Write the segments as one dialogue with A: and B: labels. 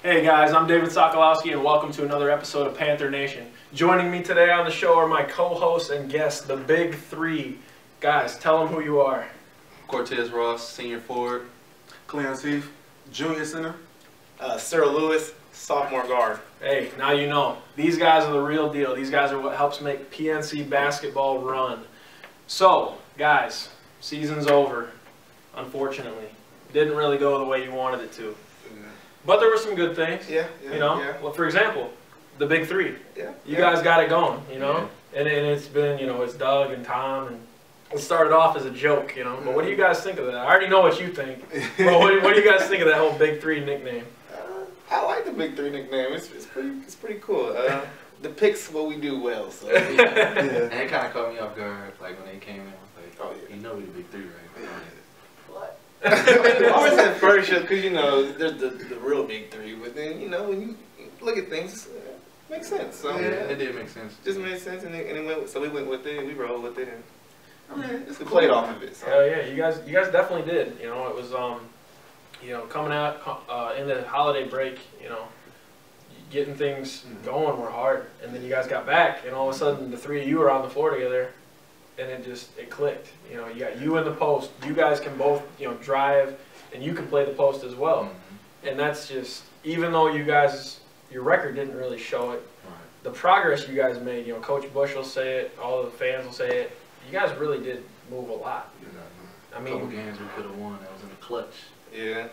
A: Hey guys, I'm David Sokolowski and welcome to another episode of Panther Nation. Joining me today on the show are my co-hosts and guests, the Big Three. Guys, tell them who you are.
B: Cortez Ross, senior forward.
C: Clarence Heath, junior center.
D: Cyril Lewis, sophomore guard.
A: Hey, now you know. These guys are the real deal. These guys are what helps make PNC basketball run. So, guys, season's over, unfortunately. Didn't really go the way you wanted it to. But there were some good things.
D: Yeah.
A: Well, for example, the Big Three. You
D: guys.
A: guys got it going, And it's been, it's Doug and Tom, and it started off as a joke, But what do you guys think of that? I already know what you think. But what do you guys think of that whole Big Three nickname?
D: I like the Big Three nickname. It's pretty cool. Depicts what we do well. So.
B: And it kind of caught me off guard, like when they came in. I was like,
D: Oh, yeah.
B: you know we the Big Three, right? What?
D: Of course, at first, because there's the real Big Three, but then when you look at things, it makes sense. So
B: Yeah, it did make sense.
D: just made sense, and it went. So we went with it. We rolled with it, and
C: It's
D: we played off of it. So.
A: Hell yeah, you guys definitely did. It was coming out in the holiday break, getting things going were hard, and then you guys got back, and all of a sudden the three of you were on the floor together, and it clicked. You got you in the post. You guys can both drive, and you can play the post as well. And that's just, even though you guys, your record didn't really show it, the progress you guys made. Coach Bush will say it, all the fans will say it. You guys really did move a lot. I
B: A couple
A: mean,
B: games we could have won. That was in the clutch.
D: Yeah.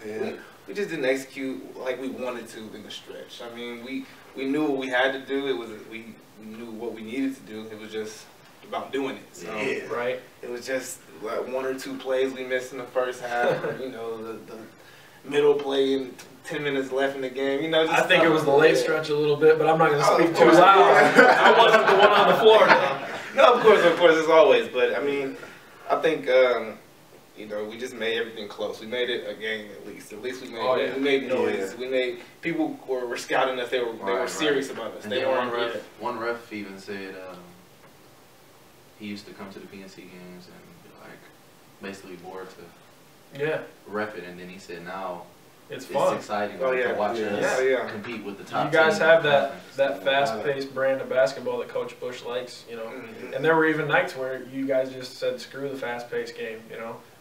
D: We just didn't execute like we wanted to in the stretch. I mean, we knew what we had to do. We knew what we needed to do. It was just about doing it. So
A: right?
D: It was just like one or two plays we missed in the first half. The middle play and 10 minutes left in the game.
A: I think it was the late stretch a little bit, but I'm not going to speak too loud. I wasn't the one on the floor.
D: No, of course, as always. But I mean, I think. We just made everything close. We made it a game at least. At least we made we made noise. We made people were scouting us. They were serious about us.
B: And
D: They
B: then
D: weren't.
B: one ref even said he used to come to the PNC games and be like basically bored to ref it, and then he said now
A: it's fun.
B: It's exciting
D: Oh,
B: to watch us
D: Yeah.
B: compete with the top.
A: You guys
B: team
A: have
B: in the conference.
A: that fast-paced brand of basketball that Coach Bush likes, And there were even nights where you guys just said, screw the fast-paced game,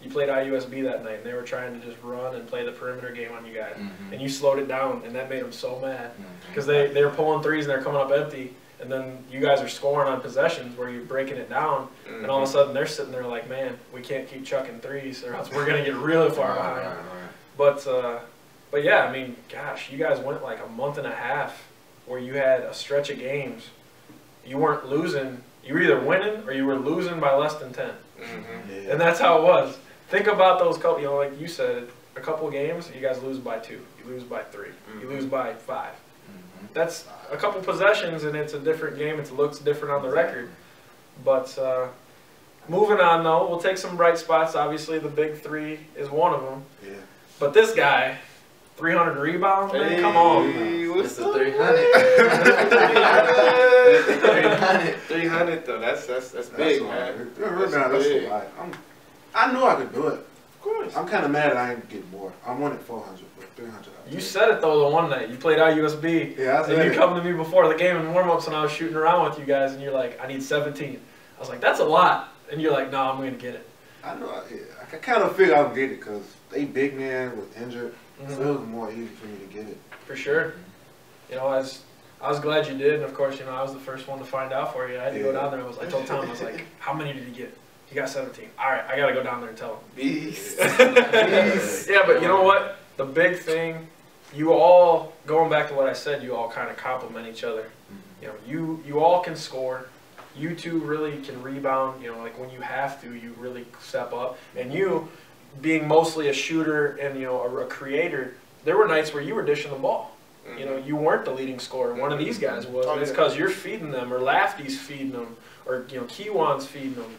A: You played IUSB that night, and they were trying to just run and play the perimeter game on you guys. And you slowed it down, and that made them so mad. Because they were pulling threes, and they're coming up empty, and then you guys are scoring on possessions where you're breaking it down, and all of a sudden they're sitting there like, man, we can't keep chucking threes, or else we're going to get really far behind. But yeah, I mean, gosh, you guys went like a month and a half where you had a stretch of games. You weren't losing. You were either winning or you were losing by less than 10. And that's how it was. Think about those couple, like you said, a couple of games, you guys lose by 2. You lose by 3. You lose by 5. That's a couple possessions, and it's a different game. It looks different on the record. But moving on, though, we'll take some bright spots. Obviously, the Big Three is one of them. But this guy, 300 rebounds, man, come on.
D: What's
B: It's a
D: up?
B: 300.
D: 300 though. That's big, man.
C: That's a lot. I knew I could do it.
D: Of course.
C: I'm kind of mad I ain't get more. I wanted 400, but 300.
A: You said it, though, the one night. You played IUSB.
C: Yeah, I said
A: and you
C: it.
A: come to me before the game in warm-ups, and I was shooting around with you guys, and you're like, I need 17. I was like, that's a lot. And you're like, no, I'm going to get it.
C: I know. I kind of figured I would get it because they big man was injured, so it was more easy for me to get it.
A: For sure. I was glad you did, and of course, I was the first one to find out for you. I had to go down there. I told Tom, I was like, how many did he get? He got 17. All right, I got to go down there and tell him.
D: Beast.
A: Yeah, but you know what? The big thing, you all, going back to what I said, you all kind of complement each other. You all can score. You two really can rebound. Like when you have to, you really step up. And you, being mostly a shooter and a creator, there were nights where you were dishing the ball. You weren't the leading scorer. One of these guys was. And it's because you're feeding them, or Lafty's feeding them, or Kiwan's feeding them.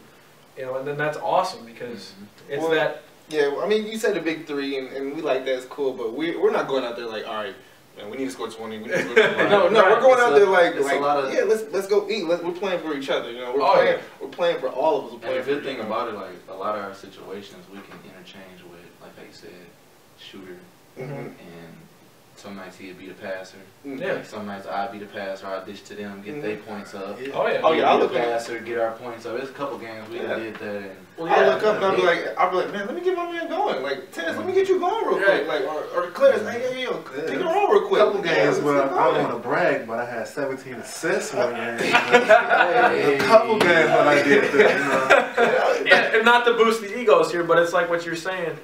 A: And then that's awesome because it's that.
D: Yeah, I mean, you said the Big Three, and we like that. It's cool, but we're not going out there like, all right, man, we need to score 20. We need to score 20. No, we're going out there like let's go eat. We're playing for each other. We're playing for all of us.
B: And the good thing about it, like a lot of our situations, we can interchange with, like they said, shooter and some nights he'd be the passer.
A: Yeah.
B: Like some nights I'd be the passer. I'd dish to them, get their points up.
A: Oh yeah.
D: Oh yeah. I'll look
B: the passer, get our points up. There's a couple games we did that. And
D: I'll look up and I'll be like, man, let me get my man going. Like, Tez, let me get you going real quick. Like, or Clarence, hey, yo, take it on real quick.
C: A couple games where I don't want to brag, but I had 17 assists one game.
A: A
C: couple games when I did that.
A: Yeah, and not to boost the egos here, but it's like what you're saying.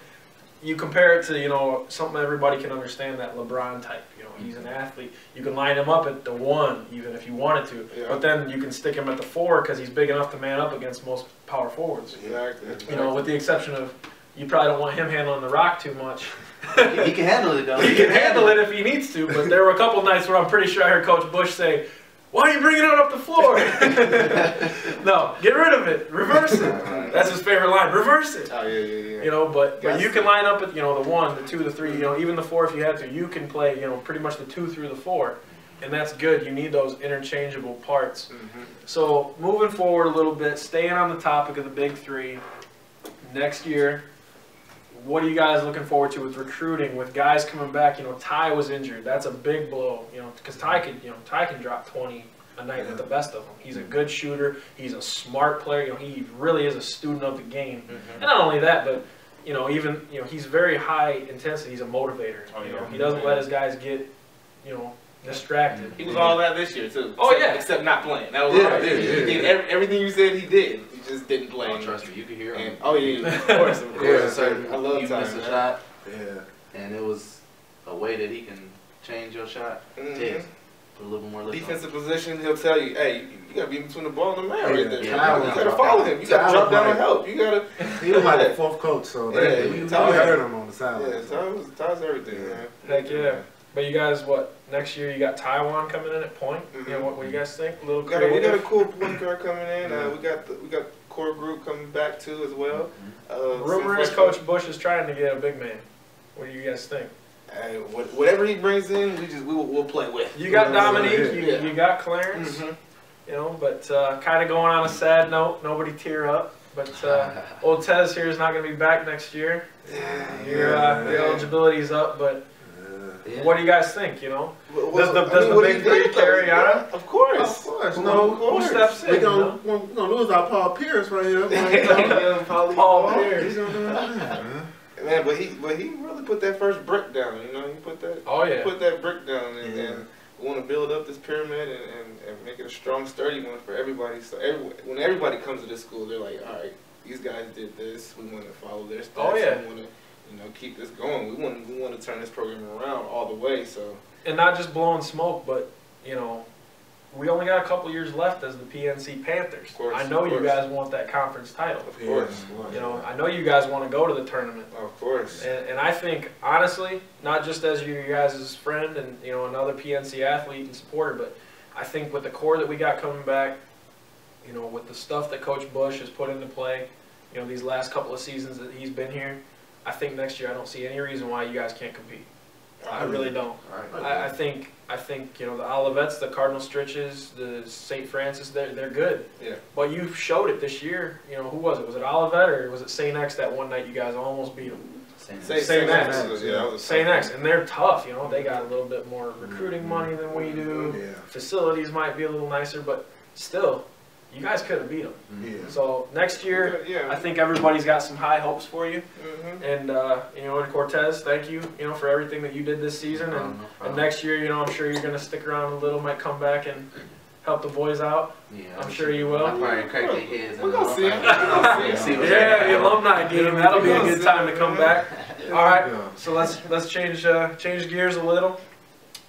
A: You compare it to, something everybody can understand, that LeBron type. He's an athlete. You can line him up at the 1, even if you wanted to. Yeah. But then you can stick him at the 4 because he's big enough to man up against most power forwards.
D: Exactly.
A: With the exception of, you probably don't want him handling the rock too much.
B: He can handle it, though.
A: He can handle it if he needs to, but there were a couple nights where I'm pretty sure I heard Coach Bush say, "Why are you bringing it up the floor?" No, get rid of it. Reverse it. That's his favorite line. Reverse it.
D: Oh, yeah.
A: But you can line up at, the 1, the 2, the 3, even the 4 if you had to. You can play, pretty much the 2 through the 4. And that's good. You need those interchangeable parts. Mm-hmm. So moving forward a little bit, staying on the topic of the big 3, next year, what are you guys looking forward to with recruiting, with guys coming back? Ty was injured. That's a big blow, because Ty can drop 20 a night with the best of them. He's a good shooter. He's a smart player. He really is a student of the game. Mm-hmm. And not only that, but he's very high intensity. He's a motivator. He doesn't let his guys get distracted.
D: He was all that this year too. Except not playing. That was right. He did everything you said he did. He just didn't play.
B: Oh, trust me, you can hear him.
D: Of course. I love
B: you
D: Ty.
B: Missed a shot. Yeah. And it was a way that he can change your shot. Mm-hmm. Put a little more lift
D: defensive position, he'll tell you, hey, you got to be between the ball and the man right there. You got to follow him. You got to drop down and help. You got to.
C: He was like the 4th coach, so you heard him on the sideline.
D: Yeah, Ty's everything, man.
A: Heck yeah. But you guys, next year you got Taiwan coming in at point? Mm-hmm. What do you guys think? A little creative?
D: We got a cool point guard coming in. We got core group coming back too as well.
A: Rumor is Coach Bush is trying to get a big man. What do you guys think?
D: Hey, whatever he brings in, we'll play with.
A: You got Dominique, you got Clarence, but kind of going on a sad note, nobody tear up. But old Tez here is not going to be back next year. Your eligibility's up, but what do you guys think? Does the big 3 carry on?
C: Of course.
A: Who steps in?
C: We're gonna lose our Paul Pierce right here.
A: Paul Pierce.
D: Man, but he really put that first brick down. He put that. He put that brick down, and we want to build up this pyramid and make it a strong, sturdy one for everybody. So when everybody comes to this school, they're like, all right, these guys did this. We want to follow their steps. We want to, keep this going. We want to turn this program around all the way. So
A: and not just blowing smoke, but we only got a couple years left as the PNC Panthers. I know you guys want that conference title.
D: Of course.
A: I know you guys want to go to the tournament.
D: Of course.
A: And I think, honestly, not just as your guys' friend and, another PNC athlete and supporter, but I think with the core that we got coming back, with the stuff that Coach Bush has put into play, these last couple of seasons that he's been here, I think next year I don't see any reason why you guys can't compete. I really don't. I think the Olivettes, the Cardinal Stritches, the St. Francis, they're good. Yeah. But you showed it this year. Who was it? Was it Olivet or was it St. X that one night you guys almost beat them? St. X. St. X, and they're tough. They got a little bit more recruiting money than we do. Yeah. Facilities might be a little nicer, but still, you guys could have beat them. Yeah. So next year, I think everybody's got some high hopes for you. Mm-hmm. And and Cortez, thank you, for everything that you did this season. And next year, I'm sure you're gonna stick around a little, might come back and help the boys out. Yeah, I'm sure you will.
B: I'll probably crack their heads.
D: We're gonna see.
A: Yeah, the alumni game. That'll be a good time to come back. All right, so let's change gears a little.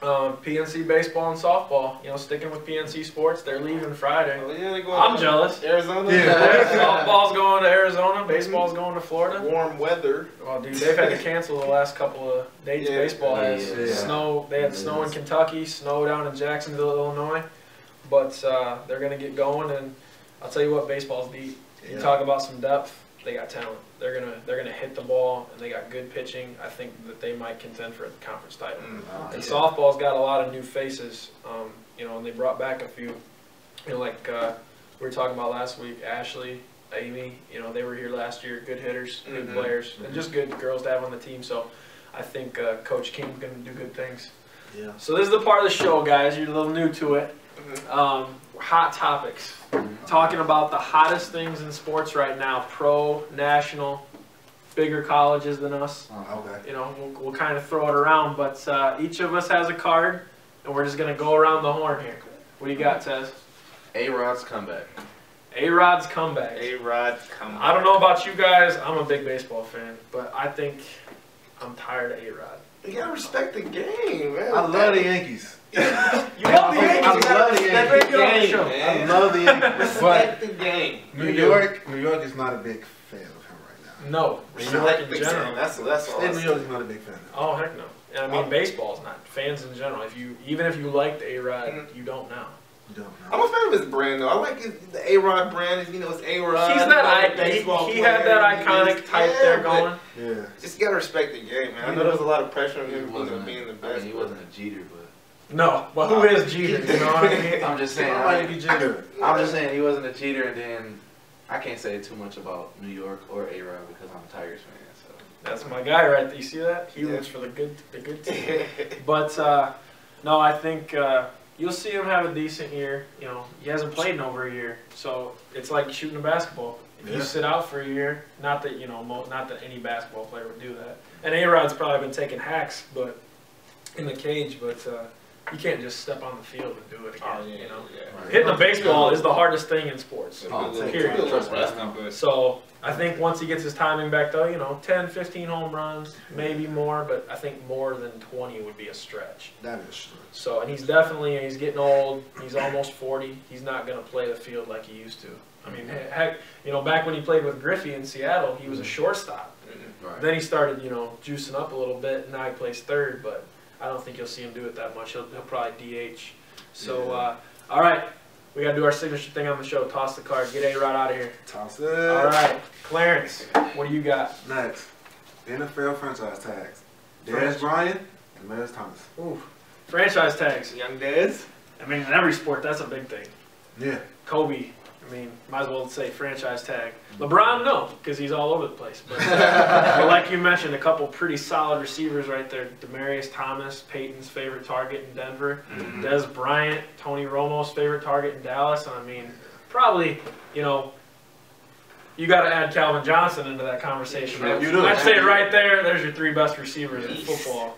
A: PNC baseball and softball, sticking with PNC sports. They're leaving Friday.
D: Oh, yeah, they're going
A: I'm jealous.
D: Arizona?
A: Yeah. Softball's going to Arizona. Baseball's going to Florida.
D: Warm weather.
A: Well, dude, they've had to cancel the last couple of dates. Baseball has snow. They had snow in Kentucky, snow down in Jacksonville, Illinois. But they're going to get going, and I'll tell you what, baseball's deep. You talk about some depth. They got talent. They're gonna hit the ball, and they got good pitching. I think that they might contend for the conference title. And softball's got a lot of new faces, and they brought back a few, like we were talking about last week. Ashley, Amy, they were here last year. Good hitters, good players, and just good girls to have on the team. So I think Coach King's going to do good things.
C: Yeah.
A: So this is the part of the show, guys. You're a little new to it. Hot topics. Talking about the hottest things in sports right now. Pro, national, bigger colleges than us.
C: Okay.
A: You know, we'll kind of throw it around. But each of us has a card, and we're just going to go around the horn here. What do you got, Tez?
B: A-Rod's comeback.
A: A-Rod's comeback.
D: A-Rod's comeback.
A: I don't know about you guys. I'm a big baseball fan, but I think I'm tired of A-Rod.
D: You gotta respect the game, man.
C: I love the Yankees.
A: You love the Yankees.
C: I love the Yankees.
D: Man.
C: I love the Yankees.
D: Respect the game.
C: New York is not a big fan of him right now.
A: No, New York in general.
D: That's all.
C: New York is not a big fan of him.
A: Oh heck no. I mean, baseball's not. Fans in general. Even if you liked A-Rod, you don't now.
C: You don't know.
D: I'm a fan of his brand though. I like the A-Rod brand. You know, it's A-Rod.
A: He's that he had that iconic type there going.
C: Yeah.
D: Just gotta respect the game, man. I know there's a lot of pressure on him being the best.
B: He wasn't a Jeter, but.
A: No, but who is Jeter? You know what I mean?
B: I'm just saying. I'm just saying he wasn't a cheater, and then I can't say too much about New York or A-Rod because I'm a Tigers fan. So
A: that's my guy right there. You see that? He roots for the good team. But no, I think you'll see him have a decent year. You know, he hasn't played in over a year, so it's like shooting a basketball. If you sit out for a year, not that not that any basketball player would do that. And A-Rod's probably been taking hacks, but in the cage, but. You can't just step on the field and do it again. You know, hitting a baseball is the hardest thing in sports. Period. So I think once he gets his timing back, though, you know, 10, 15 home runs, maybe more, but I think more than 20 would be a stretch.
C: That is true.
A: So, and he's getting old. He's almost 40. He's not going to play the field like he used to. I mean, heck, you know, back when he played with Griffey in Seattle, he was a shortstop.
B: Right.
A: Then he started, you know, juicing up a little bit, and now he plays third, but I don't think you'll see him do it that much. He'll probably DH. So, all right. We got to do our signature thing on the show. Toss the card. Get A-Rod out of here.
C: Toss it.
A: All right. Clarence, what do you got?
C: Next. NFL franchise tags. Dez Bryant and Miles Thomas.
A: Ooh. Franchise tags.
D: Young Dez.
A: I mean, in every sport, that's a big thing.
C: Yeah.
A: Kobe. I mean, might as well say franchise tag. LeBron, no, because he's all over the place. But like you mentioned, a couple pretty solid receivers right there. Demaryius Thomas, Peyton's favorite target in Denver. Dez Bryant, Tony Romo's favorite target in Dallas. And I mean, probably, you know, you got to add Calvin Johnson into that conversation.
C: Yeah, you do.
A: I'd say right there, there's your three best receivers in football.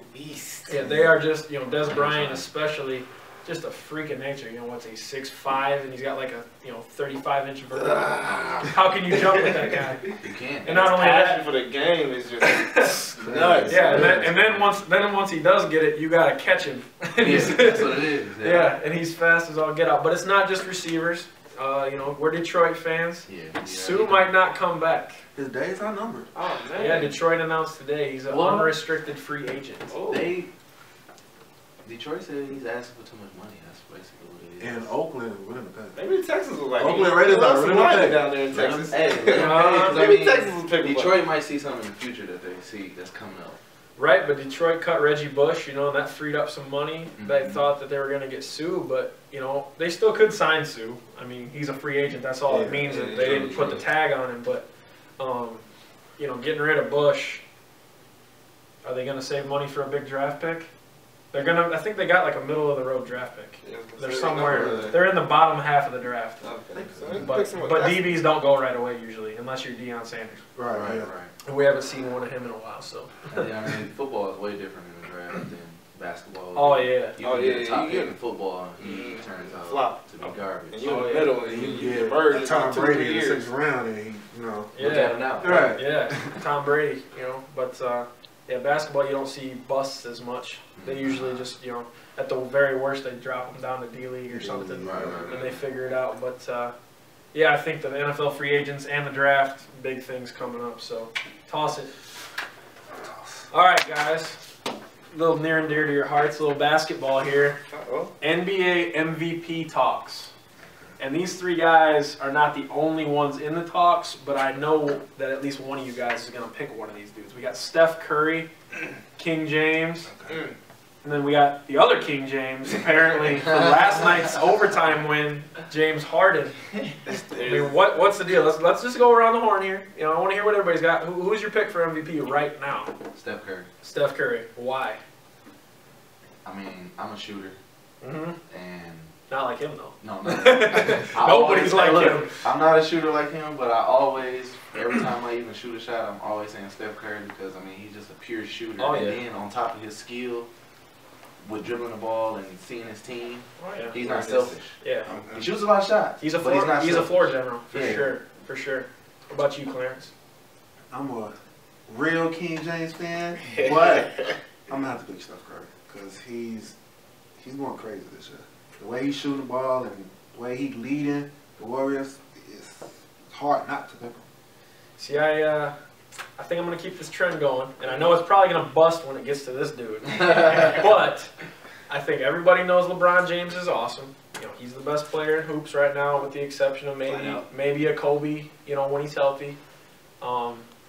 A: Yeah, they are just, you know, Dez Bryant especially. Just a freak of nature, you know. What's he, 6'5", and he's got like a 35-inch vertical. How can you jump with that guy?
B: You can't.
A: And not only that,
D: for the game is just nuts.
A: Yeah, and then once he does get it, you gotta catch him.
B: That's what it is.
A: Yeah, and he's fast as all get out. But it's not just receivers. You know, we're Detroit fans.
B: Yeah.
A: Sue might not come back.
C: His days are numbered.
D: Oh man.
A: Yeah, Detroit announced today he's an unrestricted free agent.
D: Oh.
B: Detroit said he's asking for too much money. That's basically what it is.
C: And Oakland willing to pay.
D: Maybe Texas was like
C: Oakland Raiders are willing to pay
D: down there in Texas.
B: Maybe Texas will pick Detroit might see something in the future that they see that's coming up.
A: Right, but Detroit cut Reggie Bush, you know, and that freed up some money. They thought that they were going to get Sue, but, you know, they still could sign Sue. I mean, he's a free agent. That's all it means. That they didn't put the tag on him. But, you know, getting rid of Bush, are they going to save money for a big draft pick? They're going to – I think they got like a middle-of-the-road draft pick. Yeah, they're somewhere – they're in the bottom half of the draft.
D: Okay.
A: But DBs don't go right away usually, unless you're Deion Sanders.
C: Right.
A: And we haven't seen one of him in a while, so.
B: Yeah, I mean, football is way different in the draft than basketball.
A: Oh, yeah.
B: You can get a top pick in football, and he turns out to be garbage.
D: And you're in the middle, and you emerge
C: Tom Brady in the 6th round, and he, you know.
B: Look at him now.
C: Right.
A: Yeah, Tom Brady, you know. But, yeah, basketball, you don't see busts as much. They usually just, you know, at the very worst, they drop them down to D-League or something, and they figure it out. But, yeah, I think the NFL free agents and the draft, big things coming up. So, toss it. All right, guys. A little near and dear to your hearts, a little basketball here. NBA MVP talks. And these three guys are not the only ones in the talks, but I know that at least one of you guys is going to pick one of these dudes. We got Steph Curry, King James, And then we got the other King James, apparently, for last night's overtime win, James Harden. I mean, what's the deal? Let's just go around the horn here. You know, I want to hear what everybody's got. Who's your pick for MVP right now?
B: Steph Curry.
A: Steph Curry. Why?
B: I mean, I'm a shooter.
A: Mm-hmm.
B: And
A: not like him, though.
B: No.
A: Nobody's like him.
B: I'm not a shooter like him, but I always, every time I even shoot a shot, I'm always saying Steph Curry because, I mean, he's just a pure shooter.
A: Oh,
B: and
A: yeah.
B: then on top of his skill with dribbling the ball and seeing his team, he's not selfish.
A: Yeah.
B: He shoots a lot of shots.
A: He's a floor general, for sure. For sure. What about you, Clarence?
C: I'm a real King James fan, but I'm going to have to pick Steph Curry because he's going crazy this year. The way he's shooting the ball and the way he's leading the Warriors, it's hard not to pick him.
A: See, I think I'm going to keep this trend going, and I know it's probably going to bust when it gets to this dude. But I think everybody knows LeBron James is awesome. You know, he's the best player in hoops right now, with the exception of maybe a Kobe, you know, when he's healthy.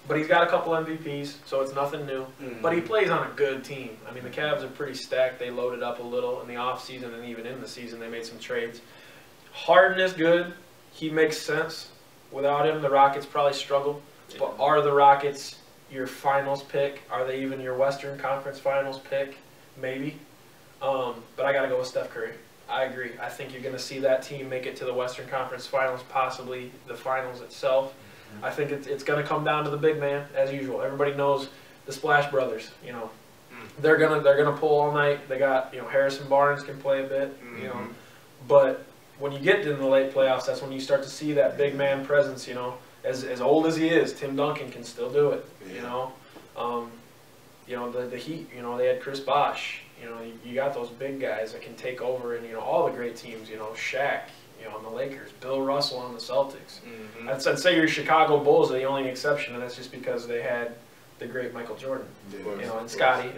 A: But he's got a couple MVPs, so it's nothing new. Mm-hmm. But he plays on a good team. I mean, the Cavs are pretty stacked. They loaded up a little in the offseason, and even in the season they made some trades. Harden is good. He makes sense. Without him, the Rockets probably struggle. But are the Rockets your finals pick? Are they even your Western Conference finals pick? Maybe. But I got to go with Steph Curry. I agree. I think you're going to see that team make it to the Western Conference finals, possibly the finals itself. I think it's going to come down to the big man, as usual. Everybody knows the Splash Brothers. You know, they're gonna pull all night. They got, you know, Harrison Barnes can play a bit. You know, but when you get in the late playoffs, that's when you start to see that big man presence. You know, as old as he is, Tim Duncan can still do it. You know, the Heat. You know, they had Chris Bosh. You know, you got those big guys that can take over, and you know all the great teams. You know, Shaq. You know, on the Lakers, Bill Russell on the Celtics. Mm-hmm. I'd say your Chicago Bulls are the only exception, and that's just because they had the great Michael Jordan. You know, and Scotty.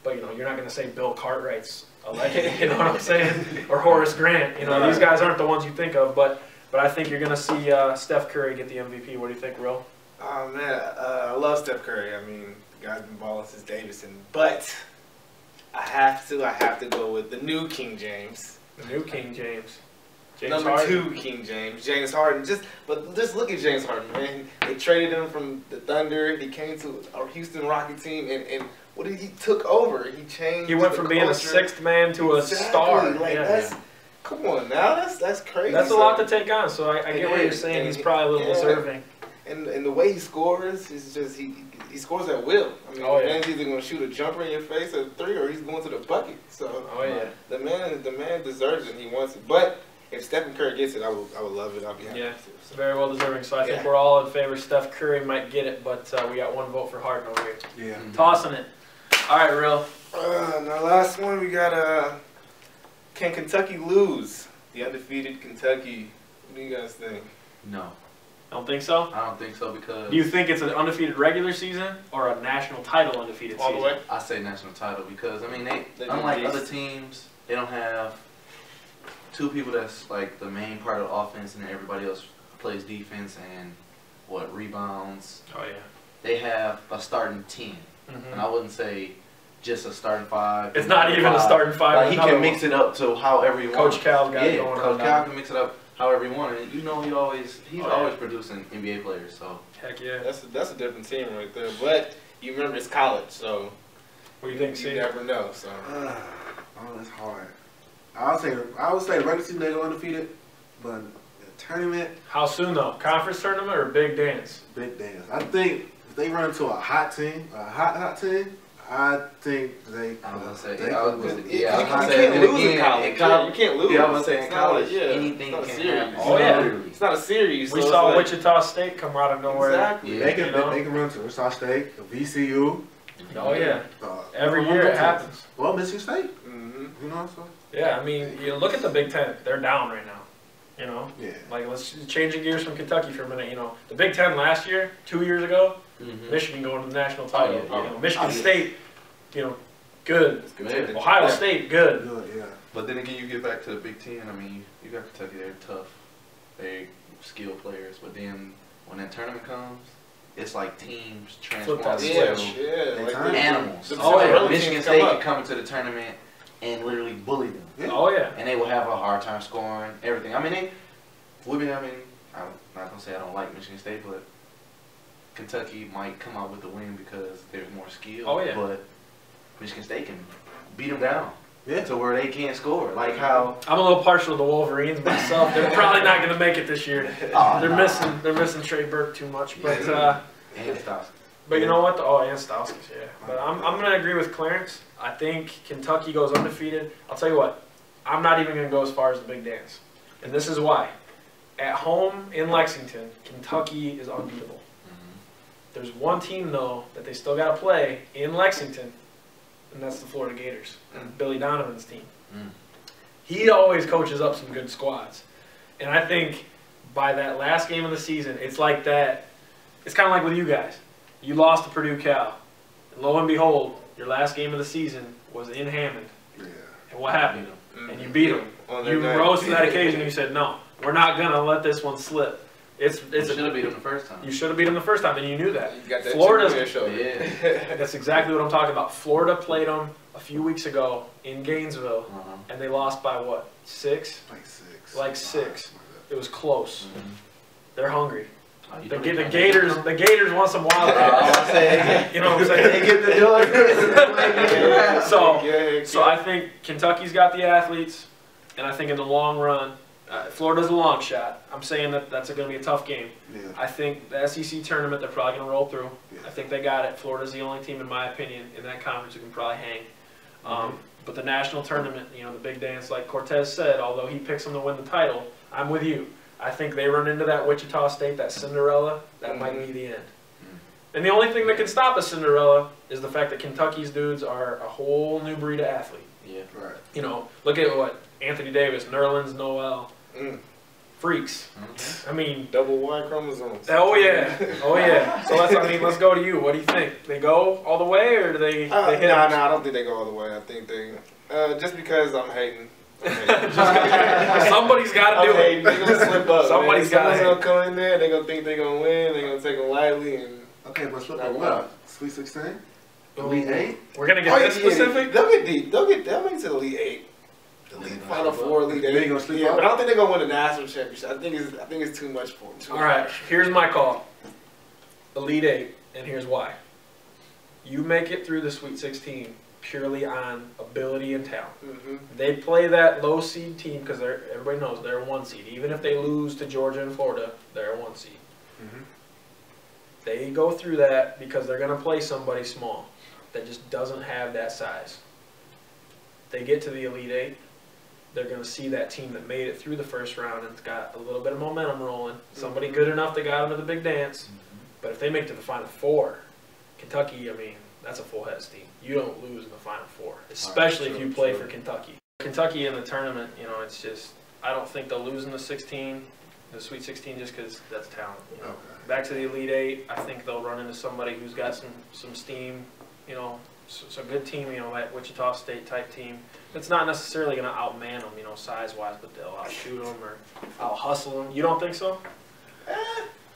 A: But you know, you're not going to say Bill Cartwright's a legend. You know what I'm saying? Or Horace Grant. You know, these guys aren't the ones you think of. But I think you're going to see Steph Curry get the MVP. What do you think, Will?
D: Oh man, I love Steph Curry. I mean, the guy's been balling since Davidson. But I have to go with the new King James.
A: The new King James.
D: Number 2, King James. James Harden. Just look at James Harden, man. They traded him from the Thunder. He came to our Houston Rocket team, and what did he took over? He changed.
A: He went from being a sixth man to a star.
D: Like come on now, that's crazy.
A: That's a lot to take on. So I get what you're saying. He's probably a little deserving.
D: And the way he scores is just he scores at will. I mean, the man's either going to shoot a jumper in your face at 3, or he's going to the bucket. So the man deserves it. And he wants it, but. If Stephen Curry gets it, I would love it. I'll be happy. Yeah,
A: so. Very well deserving. So I think we're all in favor. Steph Curry might get it, but we got one vote for Harden over here.
C: Yeah.
A: Tossing it. All right, Real.
D: Our last one, we got can Kentucky lose? The undefeated Kentucky. What do you guys think?
B: No.
A: Don't think so?
B: I don't think so because...
A: Do you think it's an undefeated regular season or a national title undefeated season?
D: All the way?
B: I say national title because, I mean, they unlike other teams, they don't have... 2 people that's like the main part of the offense, and then everybody else plays defense and rebounds.
A: Oh yeah.
B: They have a starting 10, and I wouldn't say just a starting 5.
A: It's not even a starting 5.
B: Like, he can mix it up to however he wants.
A: Coach Cal's got it going on.
B: Coach Cal can mix it up however he wants, and you know he's always producing NBA players. So
A: heck yeah.
D: That's a different team right there. But you remember it's college, so
A: what do you think?
D: You never know. So
C: that's hard. I would say the regular season they go undefeated, but the tournament.
A: How soon though? Conference tournament or big dance?
C: Big dance. I think if they run into a hot team, hot team, I think they.
B: I was gonna say,
D: you can't lose in college. You can't lose.
B: Yeah, I was gonna say in college, anything can happen.
A: Oh yeah,
D: it's not a series.
A: We saw Wichita State come out of nowhere.
D: Exactly.
C: They can run to Wichita State, VCU.
A: Oh yeah. Every year it happens.
C: Well, Michigan State. You know, so.
A: Yeah, I mean, you look at the Big Ten. They're down right now. You know?
C: Yeah.
A: Like, let's change gears from Kentucky for a minute. You know, the Big Ten last year, 2 years ago, Michigan going to the national title. You know, Michigan State, you know, good. Ohio State, good.
C: Good, yeah.
B: But then again, you get back to the Big Ten. I mean, you got Kentucky. They're tough. They're skilled players. But then when that tournament comes, it's like teams transform
D: like
B: animals.
D: The
B: Michigan State can come into the tournament and literally bully them.
C: Yeah.
A: Oh yeah.
B: And they will have a hard time scoring everything. I mean, I'm not gonna say I don't like Michigan State, but Kentucky might come out with the win because there's more skill.
A: Oh yeah.
B: But Michigan State can beat them down.
C: Yeah.
B: To where they can't score. Like how
A: I'm a little partial to the Wolverines myself. They're probably not going to make it this year. They're missing Trey Burke too much, but
B: and Stauskas.
A: But you know what? And Stauskas, yeah. But I'm going to agree with Clarence. I think Kentucky goes undefeated. I'll tell you what. I'm not even going to go as far as the Big Dance, and this is why. At home in Lexington, Kentucky is unbeatable. There's one team though that they still got to play in Lexington. And that's the Florida Gators, Billy Donovan's team. He always coaches up some good squads. And I think by that last game of the season, it's like that. It's kind of like with you guys. You lost to Purdue Cal. And lo and behold, your last game of the season was in Hammond. Yeah. And what happened? And you beat them. You rose to that occasion and you said, no, we're not going to let this one slip. You should
B: have beat them the first time.
A: You should have beat them the first time, and you knew that.
D: You got that
A: Florida's,
D: show.
B: Yeah.
A: That's exactly what I'm talking about. Florida played them a few weeks ago in Gainesville, and they lost by what? 6? Like 6. It was close. They're hungry. The Gators want some wild cards. You know what I'm saying? They get the door. So I think Kentucky's got the athletes, and I think in the long run, Florida's a long shot. I'm saying that that's going to be a tough game. Yeah. I think the SEC tournament, they're probably going to roll through. Yeah. I think they got it. Florida's the only team, in my opinion, in that conference who can probably hang. But the national tournament, the Big Dance, like Cortez said, although he picks them to win the title, I'm with you. I think they run into that Wichita State, that Cinderella. That might be the end. And the only thing that can stop a Cinderella is the fact that Kentucky's dudes are a whole new breed of athlete.
B: Yeah.
C: Right.
A: Look at what Anthony Davis, Nerlens Noel. Freaks. I mean,
D: double Y chromosomes.
A: Oh yeah. So let's go to you. What do you think? They go all the way, or do they hit?
D: No, I don't think they go all the way. I think they just because I'm hating.
A: Somebody's got to do it.
D: They're gonna slip up.
A: Someone's
D: gonna come in there. They're gonna think they're gonna win. They're gonna take them lightly and.
C: Okay, but slip up what? Sweet 16. Elite 8.
A: We're gonna get this specific.
D: They'll get deep. They'll make it to the Elite 8. Final 4, Elite 8. Yeah, but I don't think they're gonna win the national championship. I think it's too much for them.
A: All right, here's my call. Elite 8, and here's why. You make it through the Sweet 16 purely on ability and talent. They play that low seed team because everybody knows they're a 1 seed. Even if they lose to Georgia and Florida, they're a 1 seed. They go through that because they're going to play somebody small that just doesn't have that size. They get to the Elite 8. They're going to see that team that made it through the first round and got a little bit of momentum rolling. Somebody good enough that got them to the Big Dance. But if they make it to the Final 4, Kentucky, I mean, that's a full head steam. You don't lose in the Final 4, especially if you play for Kentucky. Kentucky in the tournament, it's just, I don't think they'll lose in the Sweet 16, just because that's talent. Back to the Elite 8, I think they'll run into somebody who's got some steam, so a good team, that Wichita State type team. It's not necessarily going to outman them, size-wise, but they'll outshoot them or out-hustle them. You don't think so?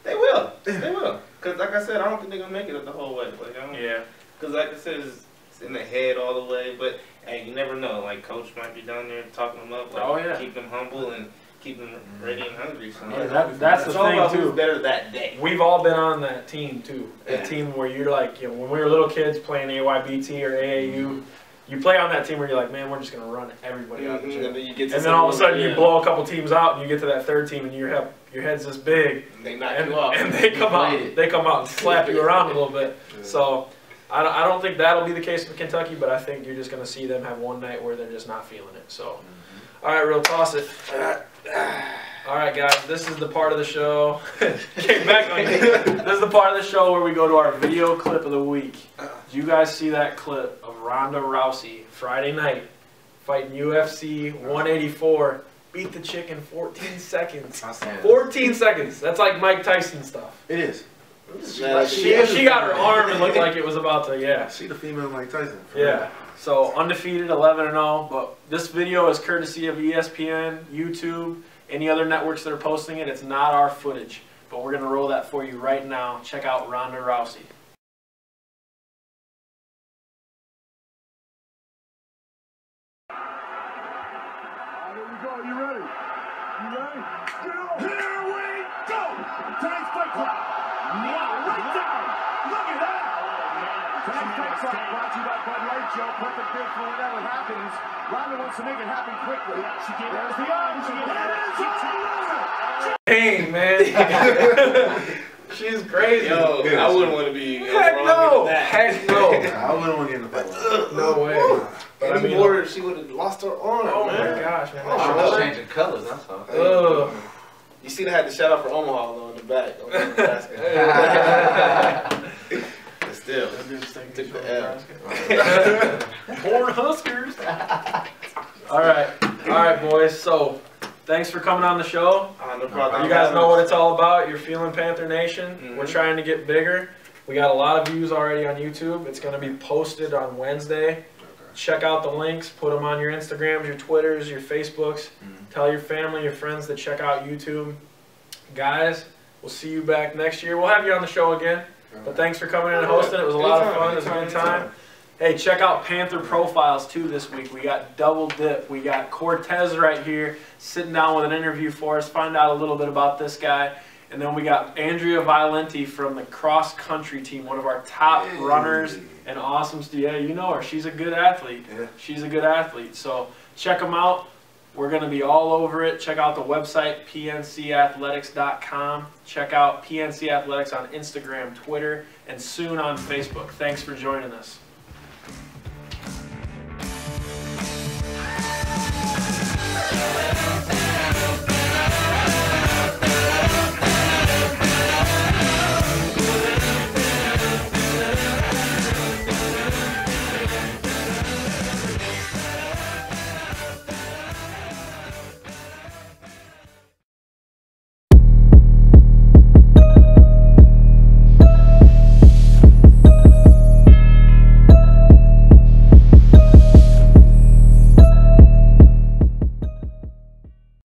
D: They will. They will. Because, like I said, I don't think they're going to make it the whole way. Because, like I said, it's in the head all the way. But, hey, you never know. Like, Coach might be down there talking them up. Keep them humble and keep them ready and hungry. So,
A: that's the thing, too.
D: Who's better that day.
A: We've all been on that team, too. That team where you're like, when we were little kids playing AYBT or AAU, you play on that team where you're like, man, we're just going to run everybody out the gym. And then all of a sudden you blow a couple teams out and you get to that third team and your head's this big.
D: And they knock you off.
A: And they come out and slap you around a little bit. So I don't think that'll be the case with Kentucky, but I think you're just going to see them have one night where they're just not feeling it. So, all right, real toss it. All right, guys, this is the part of the show. Came back on you. This is the part of the show where we go to our video clip of the week. Did you guys see that clip of Ronda Rousey Friday night fighting UFC 184? Beat the chick in 14 seconds. 14 seconds. That's like Mike Tyson stuff.
C: It is.
A: She got her arm and looked like it was about to,
C: She the female Mike Tyson.
A: Yeah. So undefeated, 11-0. But this video is courtesy of ESPN, YouTube, any other networks that are posting it. It's not our footage. But we're going to roll that for you right now. Check out Ronda Rousey.
E: go. You ready? You ready? Here we go! Tonight's fight clock. Wow, right down. Look at that. Tonight's fight clock brought to you by Bud Light, Joe. Perfect fit for whatever happens. Ronda wants to make it happen quickly. There's the arm.
A: Dang, man. She's crazy.
D: Yo, I wouldn't want to be.
A: Heck no. Heck no.
C: I wouldn't want to get in the fight.
A: No way. But
D: Any more, she would have lost her arm.
A: Oh
D: man.
A: my gosh, man.
B: I was changing colors, that's all.
A: Ugh.
D: You see, they had the shout out for Omaha though in the back. On the but still, took the L.
A: Born Huskers. All right, boys. So, thanks for coming on the show.
D: No problem.
A: You guys know what it's all about. You're feeling Panther Nation.
D: Mm-hmm.
A: We're trying to get bigger. We got a lot of views already on YouTube. It's going to be posted on Wednesday. Check out the links. Put them on your Instagrams, your Twitters, your Facebooks. Tell your family, your friends to check out YouTube. Guys, we'll see you back next year. We'll have you on the show again. But thanks for coming in and hosting. It was a lot of fun. It was a good time. Hey, check out Panther Profiles, too, this week. We got Double Dip. We got Cortez right here sitting down with an interview for us. Find out a little bit about this guy. And then we got Andrea Violenti from the cross-country team, one of our top runners and awesome. Yeah, you know her. She's a good athlete.
C: Yeah.
A: She's a good athlete. So check them out. We're going to be all over it. Check out the website, pncathletics.com. Check out PNC Athletics on Instagram, Twitter, and soon on Facebook. Thanks for joining us.